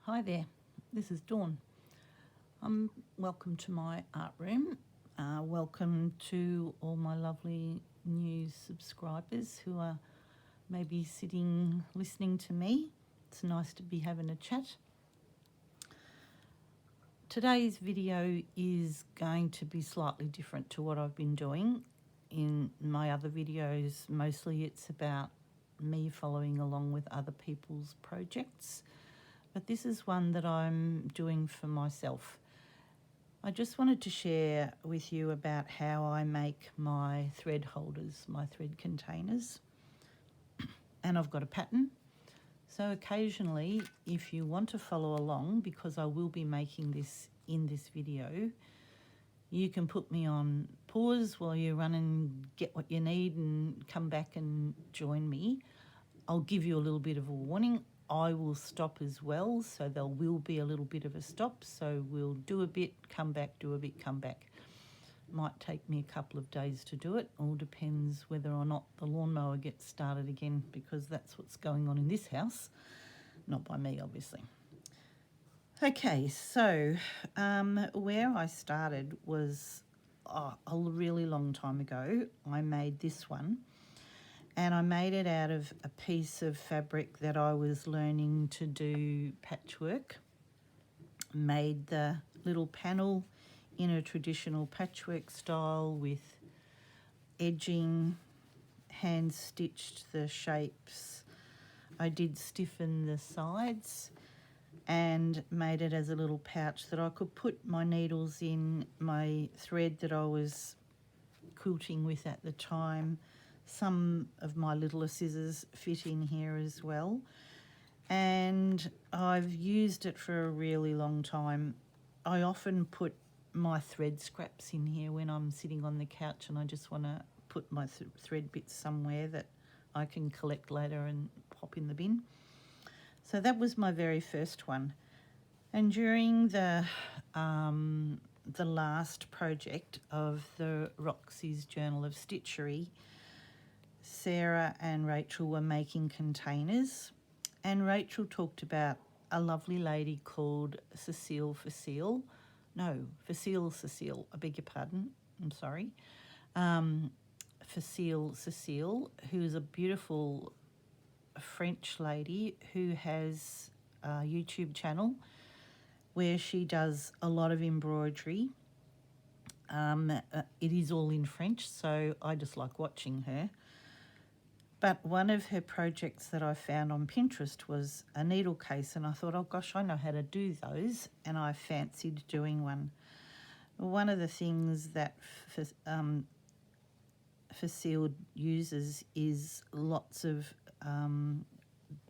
Hi there, this is Dawn. Welcome to my art room. Welcome to all my lovely new subscribers who are maybe sitting listening to me. It's nice to be having a chat. Today's video is going to be slightly different to what I've been doing. In my other videos, mostly it's about me following along with other people's projects. But this is one that I'm doing for myself. I just wanted to share with you about how I make my thread holders, my thread containers. And I've got a pattern. So occasionally, if you want to follow along, because I will be making this in this video, you can put me on pause while you run and get what you need and come back and join me. I'll give you a little bit of a warning. I will stop as well, so there will be a little bit of a stop. So we'll do a bit, come back, do a bit, come back. Might take me a couple of days to do it. All depends whether or not the lawnmower gets started again, because that's what's going on in this house. Not by me, obviously. Okay, so where I started was a really long time ago. I made this one. And I made it out of a piece of fabric that I was learning to do patchwork. Made the little panel in a traditional patchwork style with edging, hand stitched the shapes. I did stiffen the sides and made it as a little pouch that I could put my needles in, my thread that I was quilting with at the time. Some of my littler scissors fit in here as well. And I've used it for a really long time. I often put my thread scraps in here when I'm sitting on the couch and I just want to put my thread bits somewhere that I can collect later and pop in the bin. So that was my very first one. And during the last project of the Roxy's Journal of Stitchery, Sarah and Rachel were making containers, and Rachel talked about a lovely lady called Facile, I beg your pardon, I'm sorry. Facile, who is a beautiful French lady who has a YouTube channel where she does a lot of embroidery. It is all in French, so I just like watching her. But one of her projects that I found on Pinterest was a needle case, and I thought, oh gosh, I know how to do those, and I fancied doing one. One of the things that Facile uses is lots of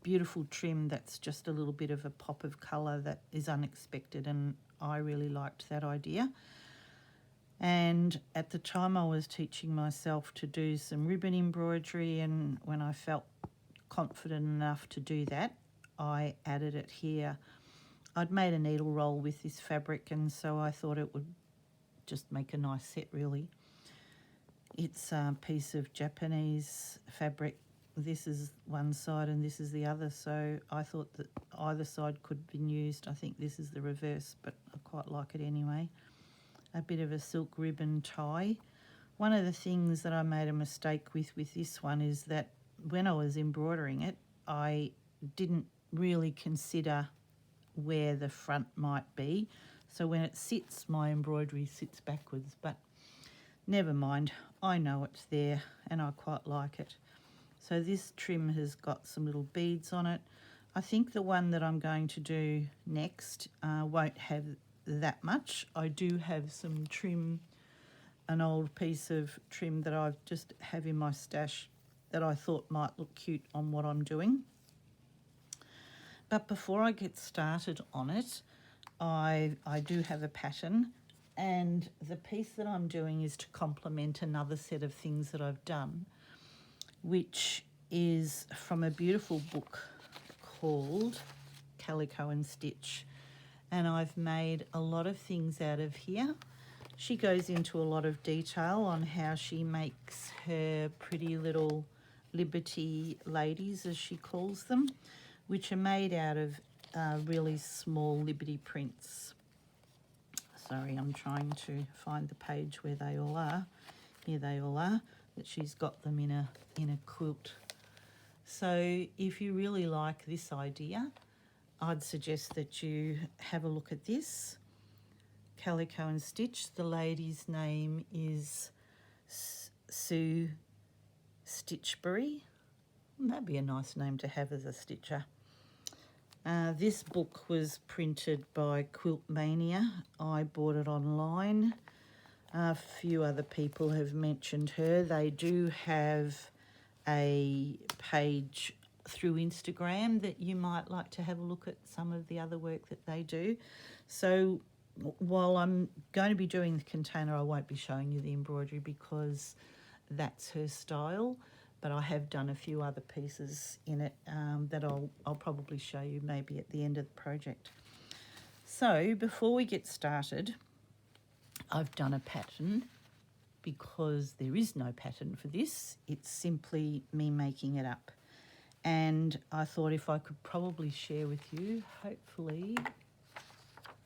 beautiful trim that's just a little bit of a pop of colour that is unexpected, and I really liked that idea. And at the time I was teaching myself to do some ribbon embroidery, and when I felt confident enough to do that, I added it here. I'd made a needle roll with this fabric, and so I thought it would just make a nice set, really. It's a piece of Japanese fabric. This is one side and this is the other, so I thought that either side could have been used. I think this is the reverse, but I quite like it anyway. A bit of a silk ribbon tie. One of the things that I made a mistake with this one is that when I was embroidering it, I didn't really consider where the front might be. So when it sits, my embroidery sits backwards, but never mind. I know it's there and I quite like it. So this trim has got some little beads on it. I think the one that I'm going to do next won't have that much. I do have some trim, an old piece of trim that I just have in my stash that I thought might look cute on what I'm doing. But before I get started on it, I do have a pattern, and the piece that I'm doing is to complement another set of things that I've done, which is from a beautiful book called Calico and Stitch. And I've made a lot of things out of here. She goes into a lot of detail on how she makes her pretty little Liberty ladies, as she calls them, which are made out of really small Liberty prints. Sorry, I'm trying to find the page where they all are. Here they all are, that she's got them in a quilt. So if you really like this idea, I'd suggest that you have a look at this. Calico and Stitch. The lady's name is Sue Stichbury. That'd be a nice name to have as a stitcher. This book was printed by Quilt Mania. I bought it online. A few other people have mentioned her. They do have a page through Instagram that you might like to have a look at some of the other work that they do. So while I'm going to be doing the container, I won't be showing you the embroidery because that's her style, but I have done a few other pieces in it that I'll probably show you maybe at the end of the project. So before we get started, I've done a pattern because there is no pattern for this. It's simply me making it up. And I thought if I could probably share with you, hopefully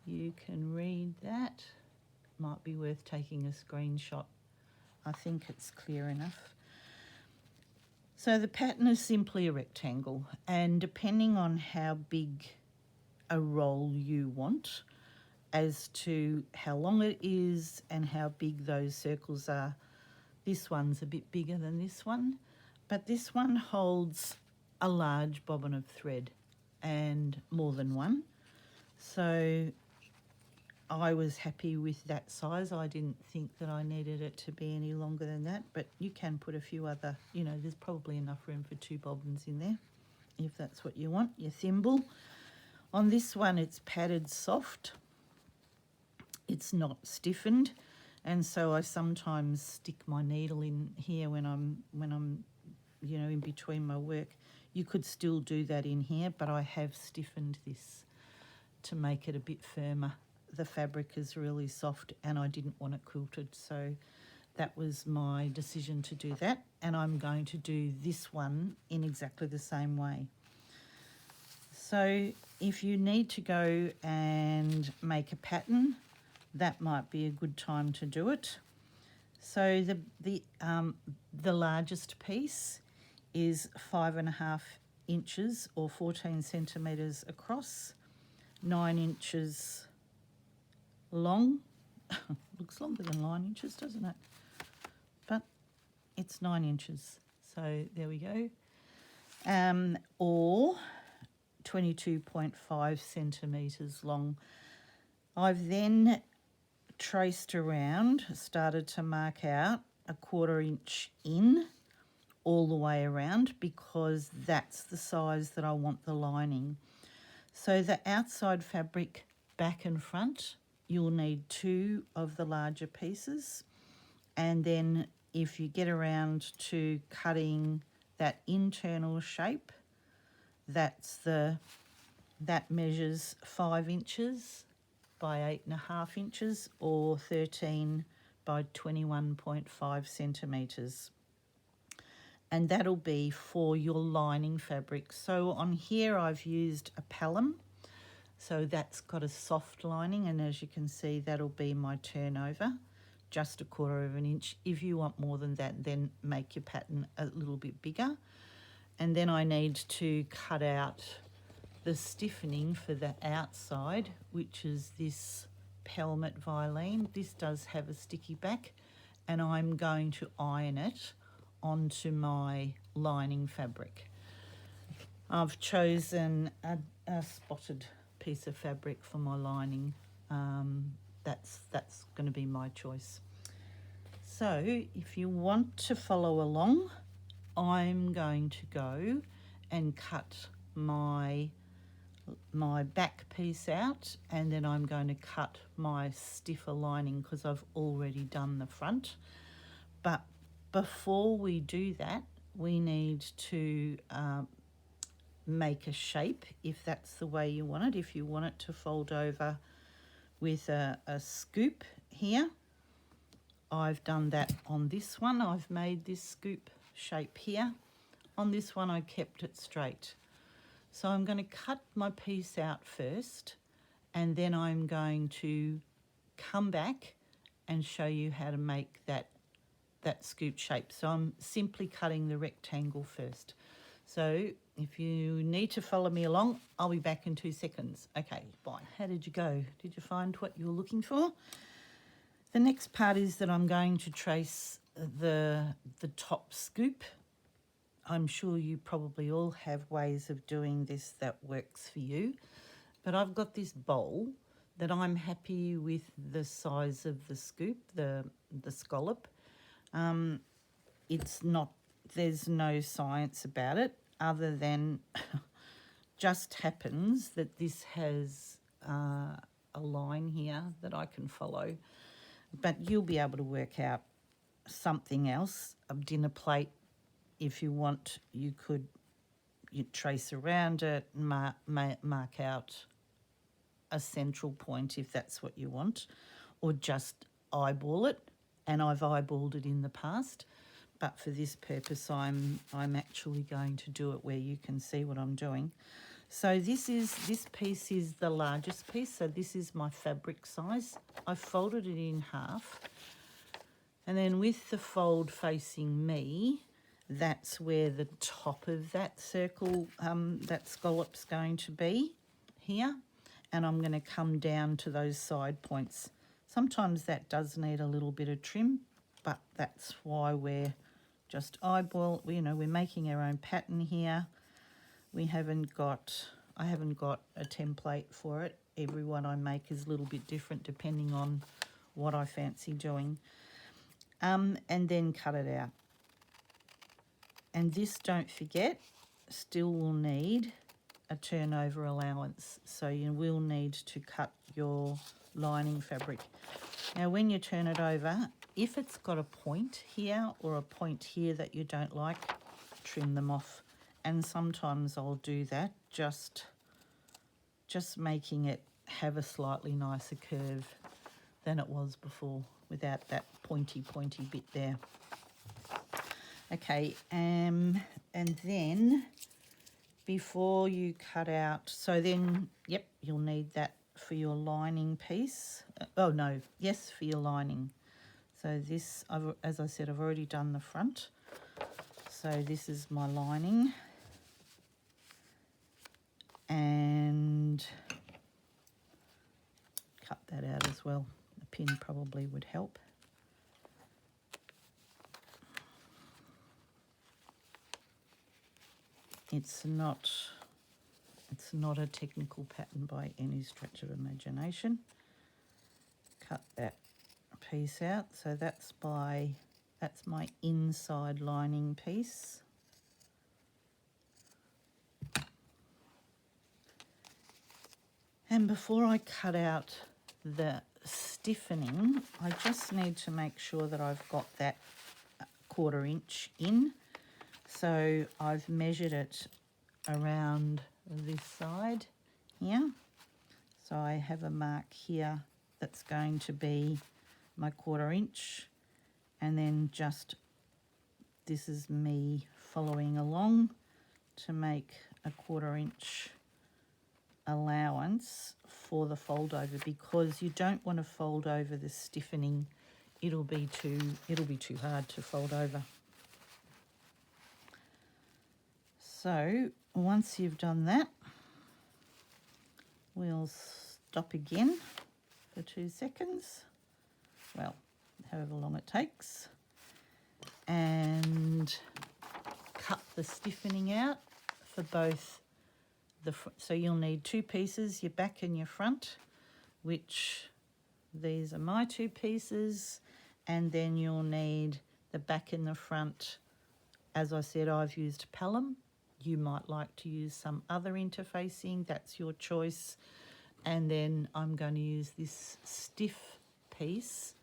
you can read that. Might be worth taking a screenshot. I think it's clear enough. So the pattern is simply a rectangle, and depending on how big a roll you want as to how long it is and how big those circles are, this one's a bit bigger than this one, but this one holds a large bobbin of thread and more than one. So I was happy with that size. I didn't think that I needed it to be any longer than that, but you can put a few other, there's probably enough room for 2 bobbins in there if that's what you want, your thimble. On this one, it's padded soft. It's not stiffened, and so I sometimes stick my needle in here when I'm in between my work. You could still do that in here, but I have stiffened this to make it a bit firmer. The fabric is really soft and I didn't want it quilted, so that was my decision to do that, and I'm going to do this one in exactly the same way. So if you need to go and make a pattern, that might be a good time to do it. So the largest piece is 5.5 inches or 14 centimetres across, 9 inches long. Looks longer than 9 inches, doesn't it? But it's 9 inches. So there we go. Or 22.5 centimetres long. I've then traced around, started to mark out a 1/4 inch in all the way around because that's the size that I want the lining. So the outside fabric, back and front, you'll need 2 of the larger pieces, and then if you get around to cutting that internal shape, that measures 5 inches by 8.5 inches or 13 by 21.5 centimetres. And that'll be for your lining fabric. So on here I've used a Pelham, so that's got a soft lining, and as you can see that'll be my turnover, just 1/4 inch. If you want more than that, then make your pattern a little bit bigger. And then I need to cut out the stiffening for the outside, which is this Pelmet Vilene. This does have a sticky back, and I'm going to iron it onto my lining fabric. I've chosen a spotted piece of fabric for my lining. That's going to be my choice. So if you want to follow along, I'm going to go and cut my back piece out, and then I'm going to cut my stiffer lining because I've already done the front. But before we do that, we need to make a shape if that's the way you want it. If you want it to fold over with a scoop here, I've done that on this one. I've made this scoop shape here. On this one I kept it straight. So I'm going to cut my piece out first, and then I'm going to come back and show you how to make that scoop shape. So I'm simply cutting the rectangle first. So if you need to follow me along, I'll be back in 2 seconds. Okay, bye. How did you go? Did you find what you were looking for? The next part is that I'm going to trace the top scoop. I'm sure you probably all have ways of doing this that works for you, but I've got this bowl that I'm happy with the size of the scoop, the scallop. It's not, there's no science about it other than just happens that this has a line here that I can follow, but you'll be able to work out something else. A dinner plate, if you want, you trace around it, mark out a central point if that's what you want, or just eyeball it. And I've eyeballed it in the past, but for this purpose I'm actually going to do it where you can see what I'm doing. So this piece is the largest piece, so this is my fabric size. I folded it in half, and then with the fold facing me, that's where the top of that circle, that scallop's going to be here, and I'm going to come down to those side points. Sometimes that does need a little bit of trim, but that's why we're just eyeball, you know, we're making our own pattern here. I haven't got a template for it. Every one I make is a little bit different depending on what I fancy doing. And then cut it out. And this, don't forget, still will need a turnover allowance. So you will need to cut your lining fabric. Now when you turn it over, if it's got a point here or a point here that you don't like, trim them off. And sometimes I'll do that, just making it have a slightly nicer curve than it was before without that pointy bit there. Okay, and then before you cut out, so then, yep, you'll need that for your lining piece. For your lining. So this, as I said, I've already done the front. So this is my lining. And cut that out as well. A pin probably would help. It's not a technical pattern by any stretch of imagination. Cut that piece out. So that's my inside lining piece. And before I cut out the stiffening, I just need to make sure that I've got that 1/4 inch in. So I've measured it around this side here. So I have a mark here that's going to be my 1/4 inch, and then just, this is me following along to make a 1/4 inch allowance for the fold over, because you don't want to fold over the stiffening. It'll be too hard to fold over. So once you've done that, we'll stop again for 2 seconds, well, however long it takes, and cut the stiffening out for both so you'll need 2 pieces, your back and your front, which these are my 2 pieces, and then you'll need the back and the front. As I said, I've used Pelham. You might like to use some other interfacing, that's your choice. And then I'm going to use this stiff piece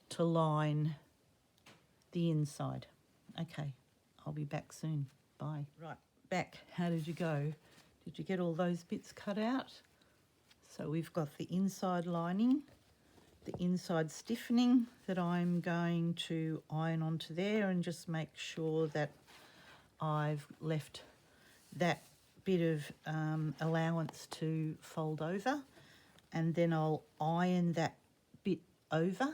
to line the inside. Okay, I'll be back soon. Bye. Right, back. How did you go? Did you get all those bits cut out? So we've got the inside lining, the inside stiffening that I'm going to iron onto there, and just make sure that I've left that bit of allowance to fold over, and then I'll iron that bit over,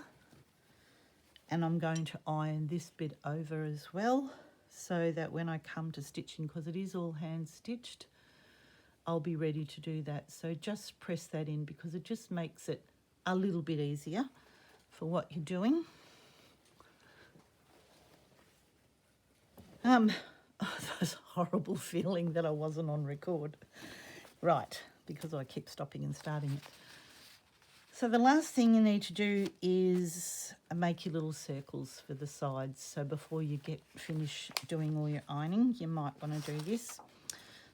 and I'm going to iron this bit over as well, so that when I come to stitching, because it is all hand stitched, I'll be ready to do that. So just press that in because it just makes it a little bit easier for what you're doing. This horrible feeling that I wasn't on record. Right, because I keep stopping and starting it. So the last thing you need to do is make your little circles for the sides. So before you finish doing all your ironing, you might want to do this.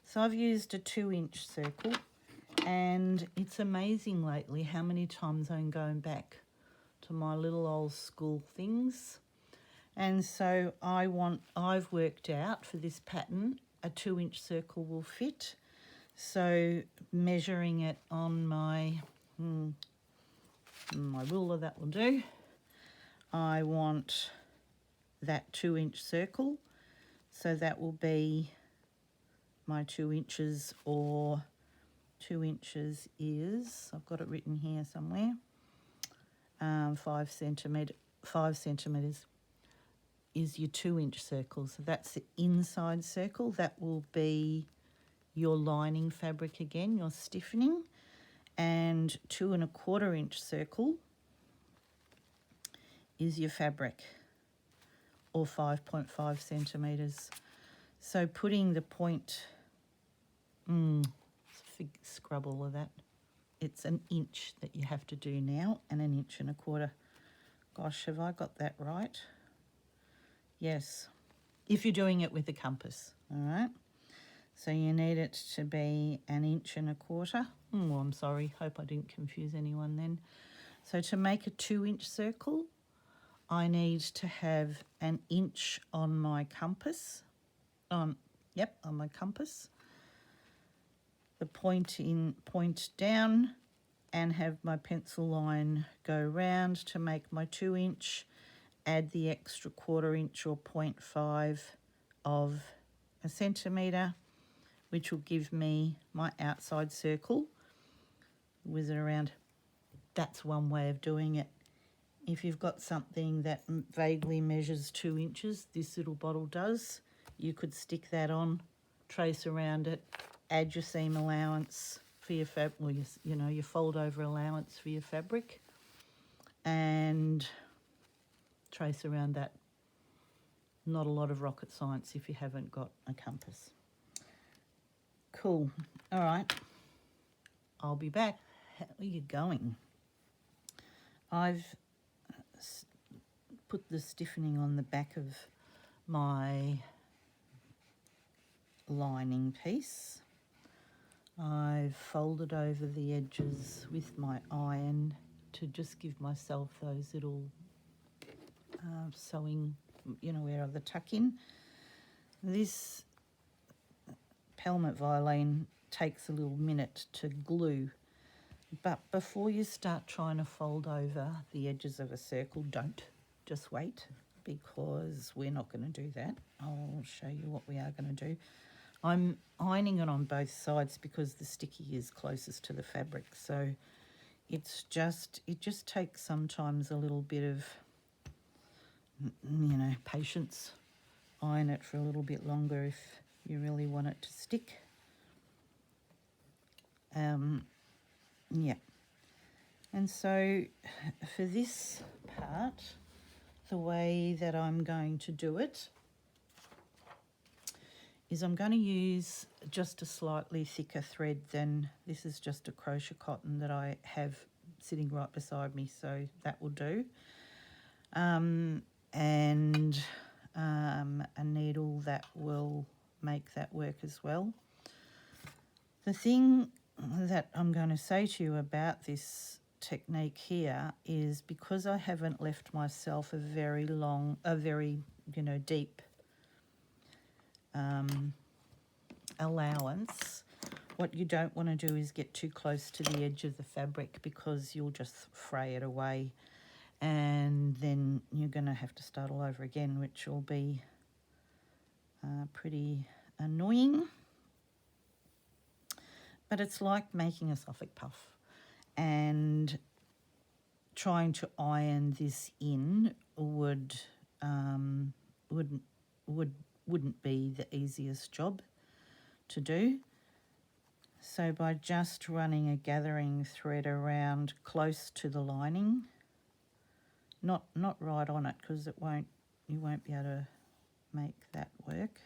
So I've used a 2-inch circle, and it's amazing lately how many times I'm going back to my little old school things. And so I've worked out for this pattern a 2-inch circle will fit. So measuring it on my ruler, that will do. I want that 2-inch circle, so that will be my 2 inches, or 2 inches is, I've got it written here somewhere, 5 centimetres is your 2-inch circle. So that's the inside circle. That will be your lining fabric again, your stiffening. And 2 1/4 inch circle is your fabric, or 5.5 centimetres. So putting the point, scrub all of that. It's an inch that you have to do now, and 1 1/4 inches. Gosh, have I got that right? Yes, if you're doing it with a compass, all right? So you need it to be 1 1/4 inches. Oh, I'm sorry, hope I didn't confuse anyone then. So to make a 2-inch circle, I need to have 1 inch on my compass. On my compass. The point down, and have my pencil line go round to make my 2-inch. Add the extra 1/4 inch or 0.5 of a centimetre, which will give me my outside circle. Whiz it around. That's one way of doing it. If you've got something that vaguely measures 2 inches, this little bottle does, you could stick that on, trace around it, add your seam allowance for your fabric, or your fold over allowance for your fabric, and trace around that. Not a lot of rocket science if you haven't got a compass. Cool. All right. I'll be back. How are you going? I've put the stiffening on the back of my lining piece. I've folded over the edges with my iron to just give myself those little sewing, where the tuck in. This pelmet violin takes a little minute to glue, but before you start trying to fold over the edges of a circle, don't. Just wait, because we're not going to do that. I'll show you what we are going to do. I'm ironing it on both sides because the sticky is closest to the fabric, so it just takes sometimes a little bit of patience. Iron it for a little bit longer if you really want it to stick. And so for this part, the way that I'm going to do it is I'm going to use just a slightly thicker thread than, this is just a crochet cotton that I have sitting right beside me, so that will do. And a needle that will make that work as well. The thing that I'm going to say to you about this technique here is, because I haven't left myself a very deep allowance, what you don't want to do is get too close to the edge of the fabric, because you'll just fray it away, and then you're going to have to start all over again, which will be pretty annoying. But it's like making a Suffolk puff, and trying to iron this in wouldn't be the easiest job to do. So by just running a gathering thread around close to the lining, not right on it, because you won't be able to make that work.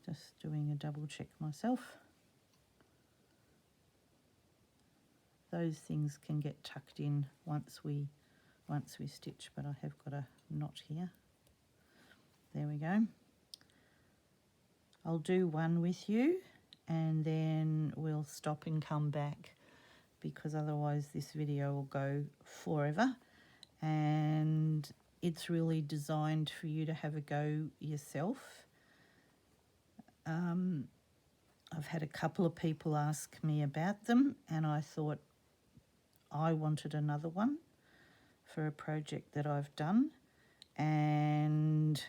Just doing a double check myself. Those things can get tucked in once we stitch, but I have got a knot here. There we go. I'll do one with you and then we'll stop and come back, because otherwise this video will go forever, and it's really designed for you to have a go yourself. I've had a couple of people ask me about them, and I thought I wanted another one for a project that I've done, and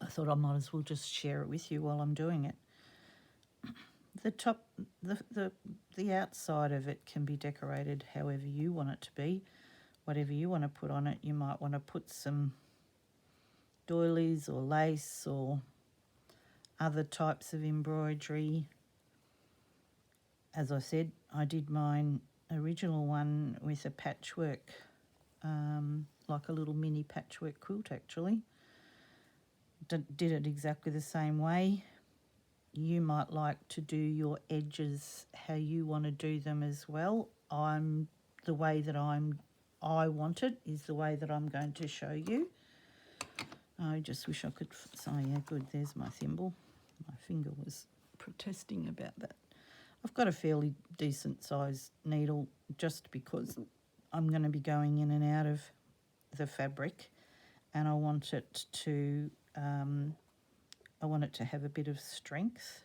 I thought I might as well just share it with you while I'm doing it. The top, the outside of it can be decorated however you want it to be, whatever you want to put on it. You might want to put some doilies or lace or other types of embroidery. As I said, I did mine original one with a patchwork, like a little mini patchwork quilt actually. Did it exactly the same way. You might like to do your edges how you want to do them as well. The way that I want it is the way that I'm going to show you. I just wish I could, so yeah, good, there's my thimble. My finger was protesting about that. I've got a fairly decent sized needle just because I'm going to be going in and out of the fabric, and I want it to have a bit of strength.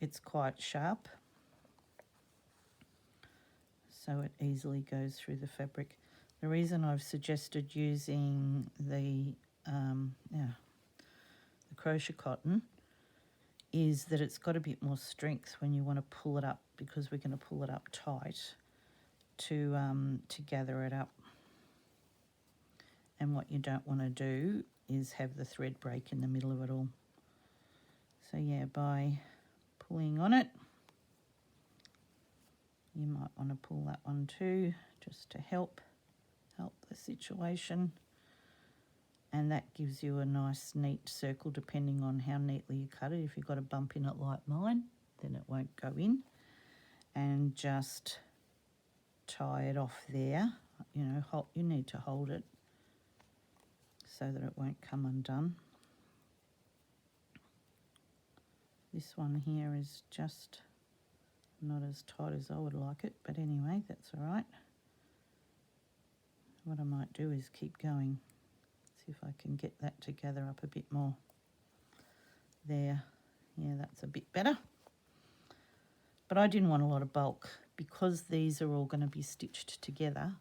It's quite sharp, so it easily goes through the fabric. The reason I've suggested using the crochet cotton is that it's got a bit more strength when you want to pull it up, because we're going to pull it up tight to gather it up. And what you don't want to do is have the thread break in the middle of it all. So yeah, by pulling on it, you might want to pull that one too, just to help the situation. And that gives you a nice neat circle depending on how neatly you cut it. If you've got a bump in it like mine, then it won't go in. And just tie it off there. You know, you need to hold it so that it won't come undone. This one here is just not as tight as I would like it, but anyway, that's all right. What I might do is keep going. See if I can get that to gather up a bit more. There, yeah, that's a bit better. But I didn't want a lot of bulk. Because these are all going to be stitched together,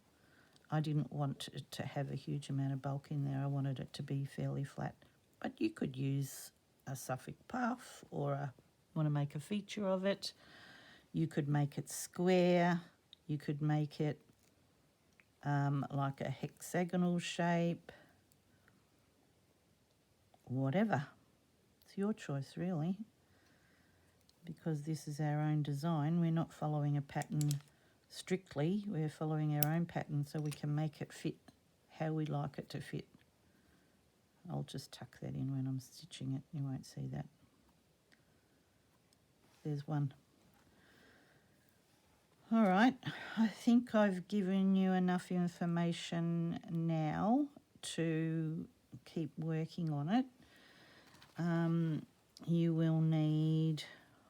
I didn't want it to have a huge amount of bulk in there. I wanted it to be fairly flat. But you could use a Suffolk puff, or want to make a feature of it. You could make it square. You could make it like a hexagonal shape. Whatever. It's your choice, really. Because this is our own design, we're not following a pattern strictly. We're following our own pattern so we can make it fit how we like it to fit. I'll just tuck that in when I'm stitching it. You won't see that. There's one. All right, I think I've given you enough information now to keep working on it. You will need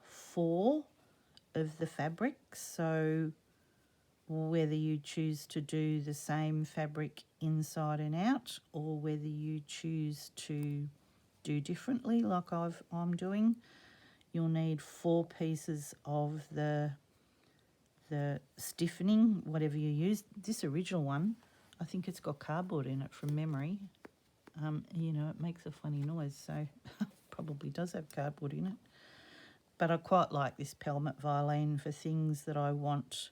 4 of the fabrics, so whether you choose to do the same fabric inside and out, or whether you choose to do differently like I'm doing, you'll need 4 pieces of the stiffening, whatever you use. This original one, I think it's got cardboard in it from memory. You know, it makes a funny noise, so probably does have cardboard in it. But I quite like this pelmet Vilene for things that I want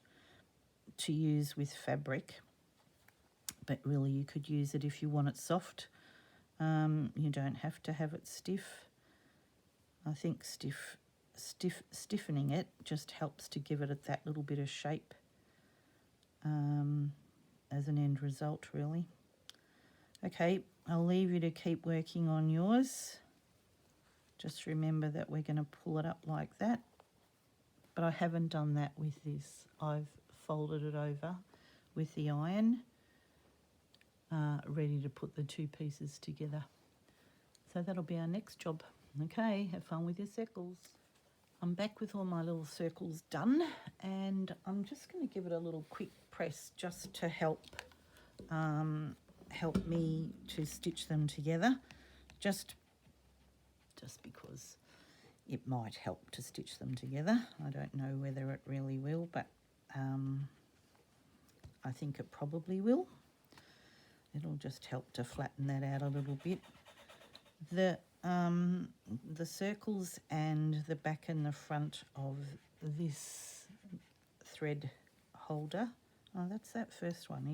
to use with fabric. But really you could use it if you want it soft. You don't have to have it stiff. I think stiffening it just helps to give it that little bit of shape as an end result, really. Okay, I'll leave you to keep working on yours. Just remember that we're going to pull it up like that. But I haven't done that with this. I've folded it over with the iron, ready to put the two pieces together. So that'll be our next job. Okay, have fun with your circles. I'm back with all my little circles done, and I'm just going to give it a little quick press just to help me to stitch them together, just because it might help to stitch them together. I don't know whether it really will, but I think it probably will. It'll just help to flatten that out a little bit. The circles and the back and the front of this thread holder. Oh, that's that first one.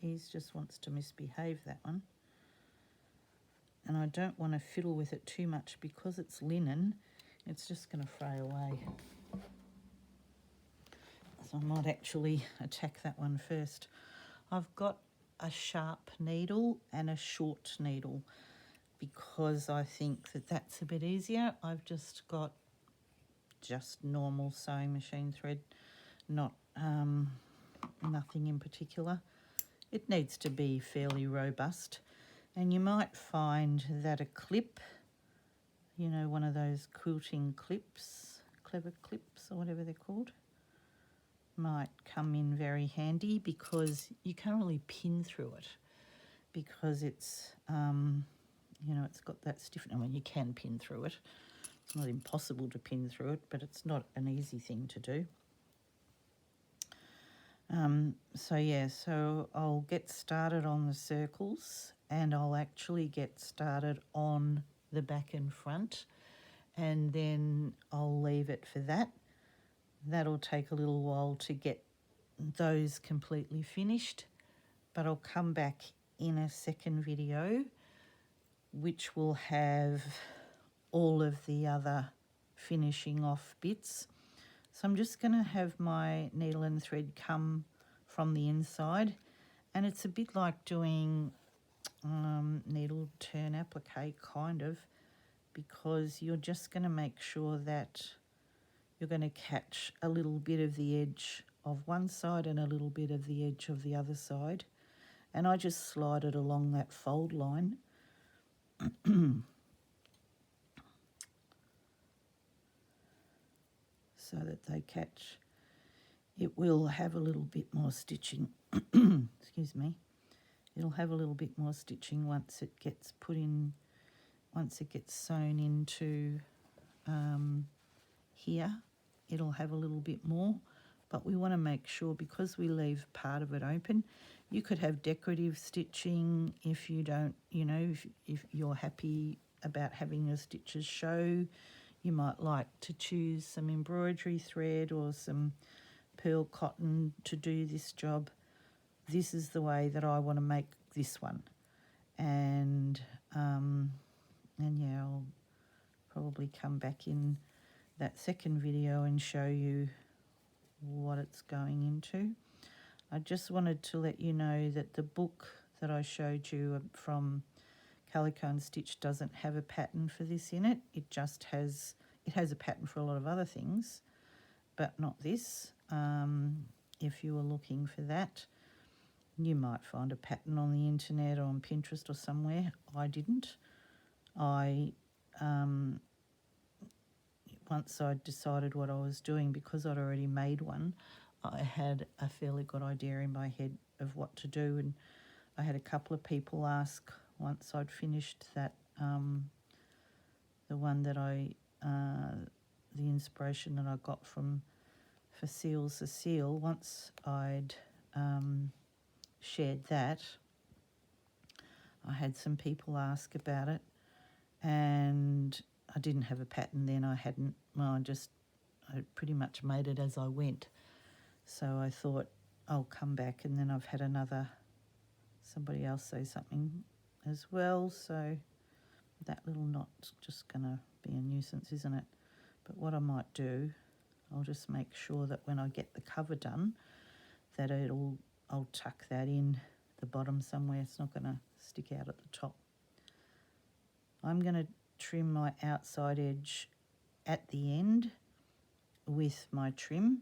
He's just wants to misbehave, that one. And I don't want to fiddle with it too much because it's linen. It's just going to fray away. So I might actually attack that one first. I've got a sharp needle and a short needle because I think that that's a bit easier. I've just got normal sewing machine thread, not nothing in particular. It needs to be fairly robust, and you might find that a clip, you know, one of those quilting clips, clever clips or whatever they're called, might come in very handy because you can't really pin through it because it's you know, it's got that stiffening. I mean, you can pin through it. It's not impossible to pin through it, but it's not an easy thing to do. So yeah, so I'll get started on the circles, and I'll actually get started on the back and front, and then I'll leave it for that. That'll take a little while to get those completely finished, but I'll come back in a second video which will have all of the other finishing off bits. So I'm just going to have my needle and thread come from the inside, and it's a bit like doing needle turn applique kind of, because you're just going to make sure that you're going to catch a little bit of the edge of one side and a little bit of the edge of the other side, and I just slide it along that fold line. So that they catch. It will have a little bit more stitching. Excuse me. It'll have a little bit more stitching once it gets put in, once it gets sewn into here. It'll have a little bit more, but we want to make sure, because we leave part of it open. You could have decorative stitching if you don't, you know, if you're happy about having your stitches show. You might like to choose some embroidery thread or some pearl cotton to do this job. This is the way that I want to make this one. And yeah, I'll probably come back in that second video and show you what it's going into. I just wanted to let you know that the book that I showed you from Calico and Stitch doesn't have a pattern for this in it. It just has, it has a pattern for a lot of other things, but not this. If you were looking for that, you might find a pattern on the internet or on Pinterest or somewhere. I didn't. Once I decided what I was doing, because I'd already made one, I had a fairly good idea in my head of what to do, and I had a couple of people ask once I'd finished that, the one that the inspiration that I got for Seals the Seal, once I'd shared that, I had some people ask about it, and I didn't have a pattern then. I hadn't, well, I pretty much made it as I went. So I thought I'll come back, and then I've had somebody else say something as well. So that little knot's just going to be a nuisance, isn't it? But what I might do, I'll just make sure that when I get the cover done, that I'll tuck that in the bottom somewhere. It's not going to stick out at the top. I'm going to trim my outside edge at the end with my trim,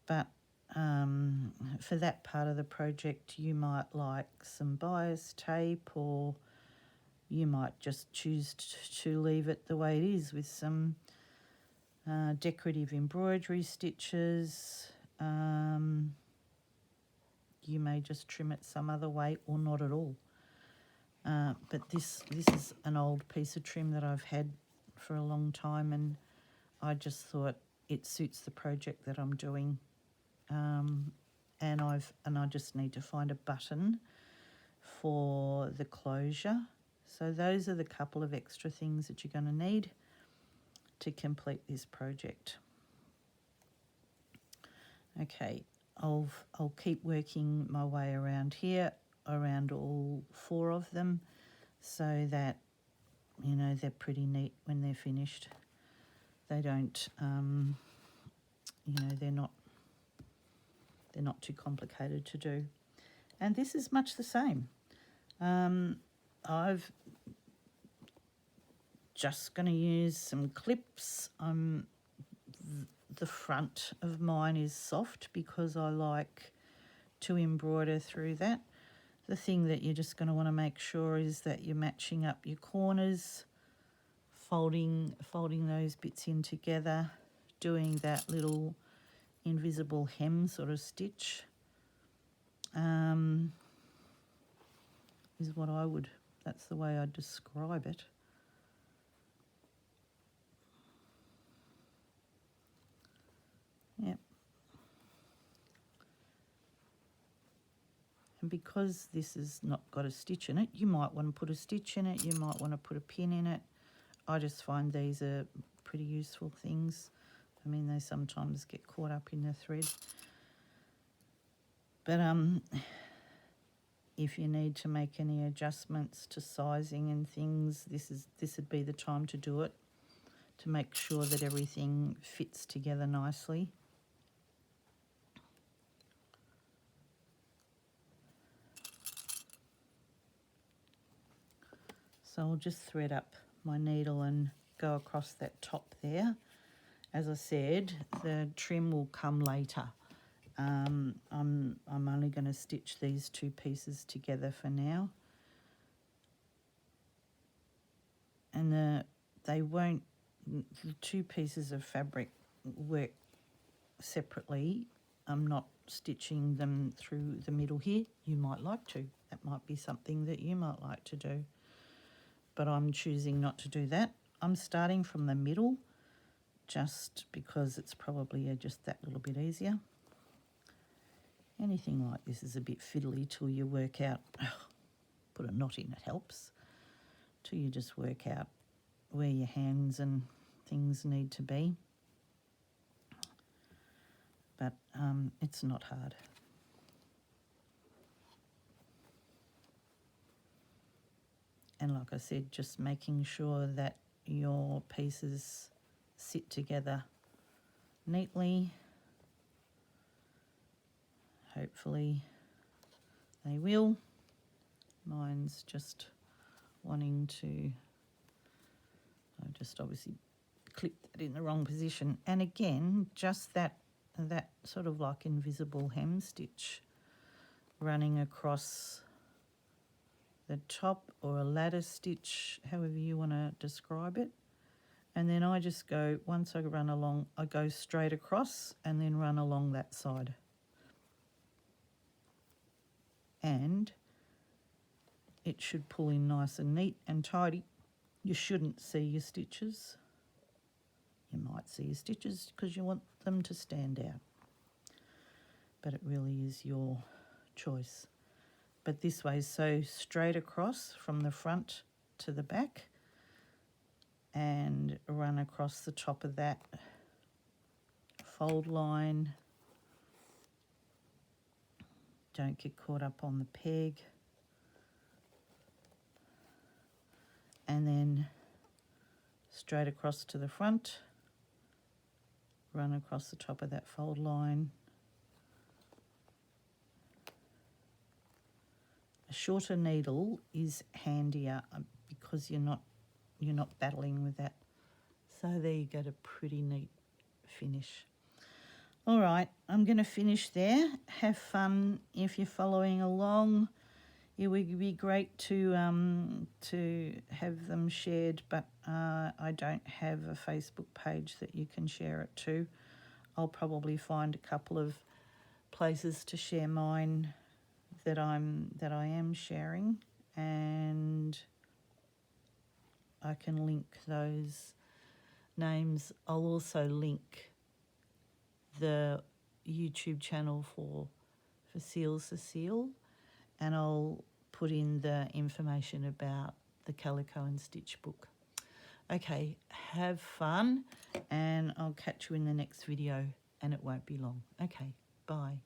but for that part of the project you might like some bias tape, or you might just choose to leave it the way it is with some decorative embroidery stitches. You may just trim it some other way or not at all. But this is an old piece of trim that I've had for a long time, and I just thought it suits the project that I'm doing. And I just need to find a button for the closure. So those are the couple of extra things that you're going to need to complete this project. Okay, I'll keep working my way around here, around all 4 of them, so that, you know, they're pretty neat when they're finished. They don't, you know, they're not too complicated to do. And this is much the same. I've just going to use some clips. The front of mine is soft because I like to embroider through that. The thing that you're just going to want to make sure is that you're matching up your corners, folding those bits in together, doing that little invisible hem sort of stitch is what that's the way I'd describe it. Yep. And because this has not got a stitch in it, you might want to put a stitch in it, you might want to put a pin in it. I just find these are pretty useful things. I mean, they sometimes get caught up in the thread. But if you need to make any adjustments to sizing and things, this would be the time to do it, to make sure that everything fits together nicely. So I'll just thread up my needle and go across that top there. As I said, the trim will come later. I'm only going to stitch these 2 pieces together for now. And the 2 pieces of fabric work separately. I'm not stitching them through the middle here. You might like to. That might be something that you might like to do. But I'm choosing not to do that. I'm starting from the middle just because it's probably just that little bit easier. Anything like this is a bit fiddly till you work out, put a knot in, it helps, till you just work out where your hands and things need to be. But it's not hard. And like I said, just making sure that your pieces sit together neatly. Hopefully they will. Mine's just wanting to, I just obviously clipped that in the wrong position. And again, just that sort of like invisible hem stitch running across the top, or a ladder stitch, however you want to describe it. And then I just go, once I run along, I go straight across and then run along that side. And it should pull in nice and neat and tidy. You shouldn't see your stitches. You might see your stitches because you want them to stand out. But it really is your choice. But this way, so straight across from the front to the back, and run across the top of that fold line. Don't get caught up on the peg. And then straight across to the front, run across the top of that fold line. A shorter needle is handier because you're not battling with that. So there you get a pretty neat finish. All right, I'm going to finish there. Have fun if you're following along. It would be great to have them shared, but I don't have a Facebook page that you can share it to. I'll probably find a couple of places to share mine that I am sharing, and I can link those names. I'll also link the YouTube channel for Seals the Seal, and I'll put in the information about the Calico and Stitch book. Okay, have fun, and I'll catch you in the next video, and it won't be long. Okay, bye.